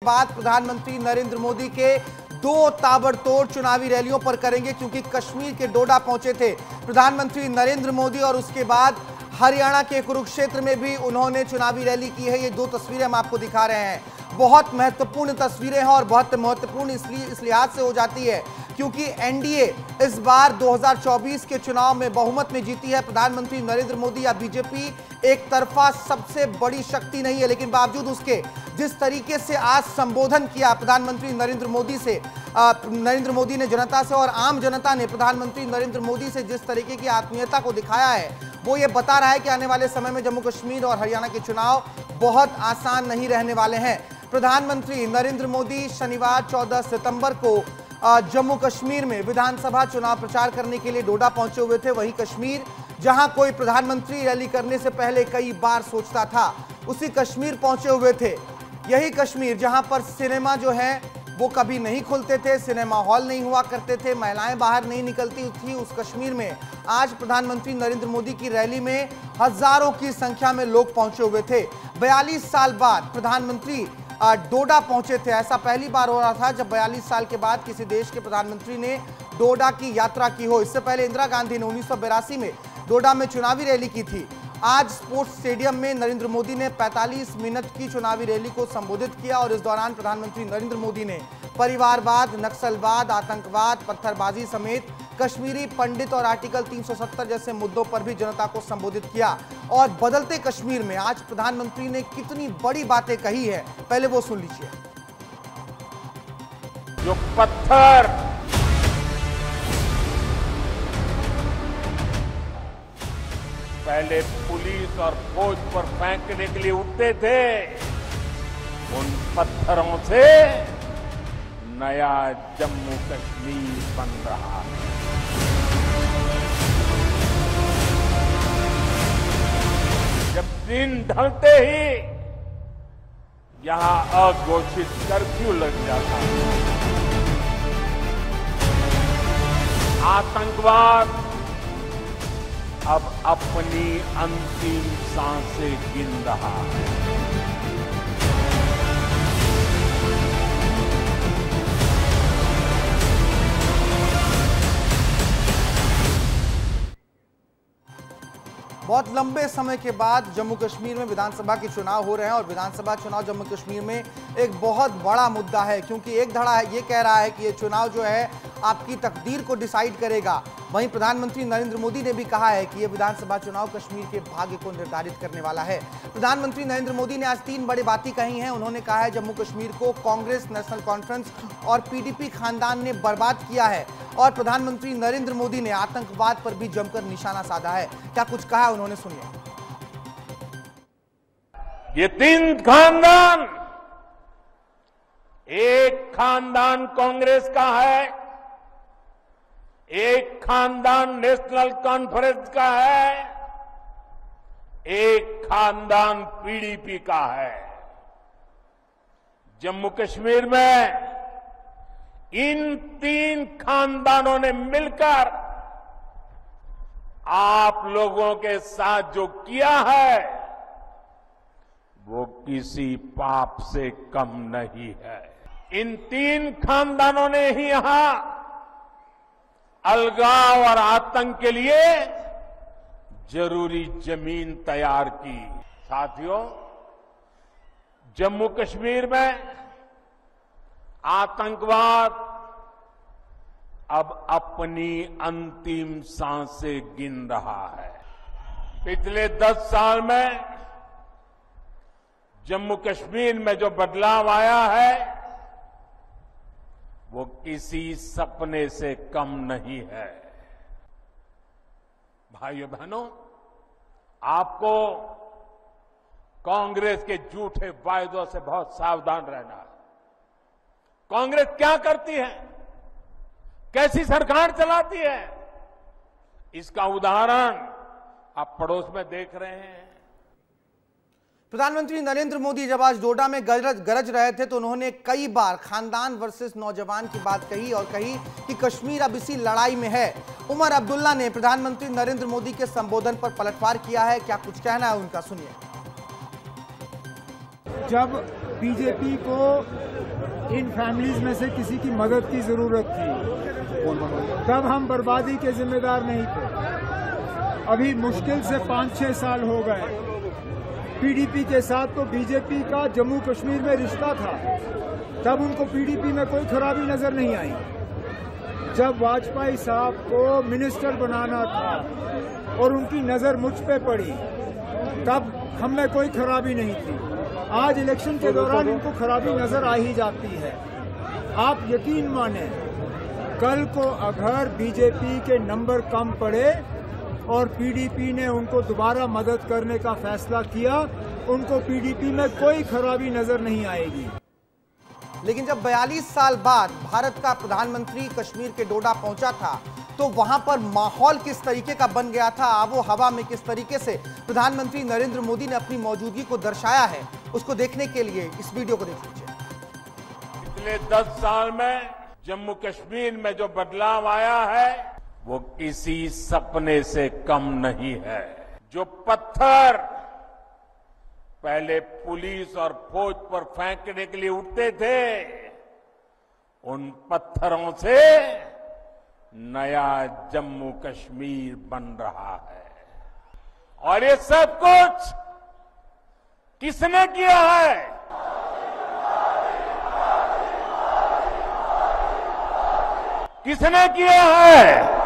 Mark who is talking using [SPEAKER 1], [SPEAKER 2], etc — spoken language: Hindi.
[SPEAKER 1] बाद प्रधानमंत्री नरेंद्र मोदी के 2 ताबड़तोड़ चुनावी रैलियों पर करेंगे, क्योंकि कश्मीर के डोडा पहुंचे थे प्रधानमंत्री नरेंद्र मोदी और उसके बाद हरियाणा के कुरुक्षेत्र में भी उन्होंने चुनावी रैली की है। ये 2 तस्वीरें हम आपको दिखा रहे हैं, बहुत महत्वपूर्ण तस्वीरें हैं और बहुत महत्वपूर्ण इस लिहाज से हो जाती है क्योंकि एनडीए इस बार 2024 के चुनाव में बहुमत में जीती है। प्रधानमंत्री नरेंद्र मोदी या बीजेपी एक तरफा सबसे बड़ी शक्ति नहीं है, लेकिन बावजूद उसके जिस तरीके से आज संबोधन किया प्रधानमंत्री नरेंद्र मोदी ने जनता से और आम जनता ने प्रधानमंत्री नरेंद्र मोदी से जिस तरीके की आत्मीयता को दिखाया है, वो ये बता रहा है कि आने वाले समय में जम्मू कश्मीर और हरियाणा के चुनाव बहुत आसान नहीं रहने वाले हैं। प्रधानमंत्री नरेंद्र मोदी शनिवार 14 सितंबर को जम्मू कश्मीर में विधानसभा चुनाव प्रचार करने के लिए डोडा पहुंचे हुए थे। वही कश्मीर जहां कोई प्रधानमंत्री रैली करने से पहले कई बार सोचता था, उसी कश्मीर पहुंचे हुए थे। यही कश्मीर जहां पर सिनेमा जो है वो कभी नहीं खुलते थे, सिनेमा हॉल नहीं हुआ करते थे, महिलाएं बाहर नहीं निकलती थी, उस कश्मीर में आज प्रधानमंत्री नरेंद्र मोदी की रैली में हजारों की संख्या में लोग पहुंचे हुए थे। 42 साल बाद प्रधानमंत्री डोडा पहुंचे थे। ऐसा पहली बार हो रहा था जब 42 साल के बाद किसी देश के प्रधानमंत्री ने डोडा की यात्रा की हो। इससे पहले इंदिरा गांधी ने 1982 में डोडा में चुनावी रैली की थी। आज स्पोर्ट्स स्टेडियम में नरेंद्र मोदी ने 45 मिनट की चुनावी रैली को संबोधित किया और इस दौरान प्रधानमंत्री नरेंद्र मोदी ने परिवारवाद, नक्सलवाद, आतंकवाद, पत्थरबाजी समेत कश्मीरी पंडित और आर्टिकल 370 जैसे मुद्दों पर भी जनता को संबोधित किया। और बदलते कश्मीर में आज प्रधानमंत्री ने कितनी बड़ी बातें कही है, पहले वो सुन लीजिए।
[SPEAKER 2] जो पत्थर पहले पुलिस और फौज पर फेंकने के लिए उठते थे, उन पत्थरों से नया जम्मू कश्मीर बन रहा है। जब दिन ढलते ही यहां अघोषित कर्फ्यू लग जाता है। आतंकवाद अब अपनी अंतिम सांसें गिन रहा है।
[SPEAKER 1] बहुत लंबे समय के बाद जम्मू कश्मीर में विधानसभा के चुनाव हो रहे हैं और विधानसभा चुनाव जम्मू कश्मीर में एक बहुत बड़ा मुद्दा है, क्योंकि एक धड़ा ये कह रहा है कि ये चुनाव जो है आपकी तकदीर को डिसाइड करेगा। वहीं प्रधानमंत्री नरेंद्र मोदी ने भी कहा है कि ये विधानसभा चुनाव कश्मीर के भाग्य को निर्धारित करने वाला है। प्रधानमंत्री नरेंद्र मोदी ने आज 3 बड़ी बातें कही हैं। उन्होंने कहा है जम्मू कश्मीर को कांग्रेस, नेशनल कॉन्फ्रेंस और पीडीपी खानदान ने बर्बाद किया है और प्रधानमंत्री नरेंद्र मोदी ने आतंकवाद पर भी जमकर निशाना साधा है। क्या कुछ कहा है उन्होंने, सुनिए।
[SPEAKER 2] ये 3 खानदान, एक खानदान कांग्रेस का है, एक खानदान नेशनल कॉन्फ्रेंस का है, एक खानदान पीडीपी का है। जम्मू कश्मीर में इन 3 खानदानों ने मिलकर आप लोगों के साथ जो किया है वो किसी पाप से कम नहीं है। इन 3 खानदानों ने ही यहां अलगाव और आतंक के लिए जरूरी जमीन तैयार की। साथियों, जम्मू कश्मीर में आतंकवाद अब अपनी अंतिम सांसें गिन रहा है। पिछले 10 साल में जम्मू कश्मीर में जो बदलाव आया है वो किसी सपने से कम नहीं है। भाइयों बहनों, आपको कांग्रेस के झूठे वायदों से बहुत सावधान रहना है। कांग्रेस क्या करती है, कैसी सरकार चलाती है, इसका उदाहरण आप पड़ोस में देख रहे हैं।
[SPEAKER 1] प्रधानमंत्री नरेंद्र मोदी जब आज डोडा में गरज रहे थे तो उन्होंने कई बार खानदान वर्सेस नौजवान की बात कही और कही कि कश्मीर अब इसी लड़ाई में है। उमर अब्दुल्ला ने प्रधानमंत्री नरेंद्र मोदी के संबोधन पर पलटवार किया है। क्या कुछ कहना है उनका, सुनिए।
[SPEAKER 3] जब बीजेपी को इन फैमिलीज में से किसी की मदद की जरूरत थी, तब हम बर्बादी के जिम्मेदार नहीं थे। अभी मुश्किल से 5-6 साल हो गए। पीडीपी के साथ तो बीजेपी का जम्मू कश्मीर में रिश्ता था, तब उनको पीडीपी में कोई खराबी नजर नहीं आई। जब वाजपेयी साहब को मिनिस्टर बनाना था और उनकी नजर मुझ पे पड़ी, तब हम में कोई खराबी नहीं थी। आज इलेक्शन के दौरान इनको खराबी नजर आ ही जाती है। आप यकीन माने, कल को अगर बीजेपी के नंबर कम पड़े और पीडीपी ने उनको दोबारा मदद करने का फैसला किया, उनको पीडीपी में कोई खराबी नजर नहीं आएगी।
[SPEAKER 1] लेकिन जब 42 साल बाद भारत का प्रधानमंत्री कश्मीर के डोडा पहुंचा था, तो वहां पर माहौल किस तरीके का बन गया था, आबो हवा में किस तरीके से प्रधानमंत्री नरेंद्र मोदी ने अपनी मौजूदगी को दर्शाया है, उसको देखने के लिए इस वीडियो को देख लीजिए।
[SPEAKER 2] पिछले 10 साल में जम्मू कश्मीर में जो बदलाव आया है, वो किसी सपने से कम नहीं है। जो पत्थर पहले पुलिस और फौज पर फेंकने के लिए उठते थे, उन पत्थरों से नया जम्मू कश्मीर बन रहा है। और ये सब कुछ किसने किया है? किसने किया है?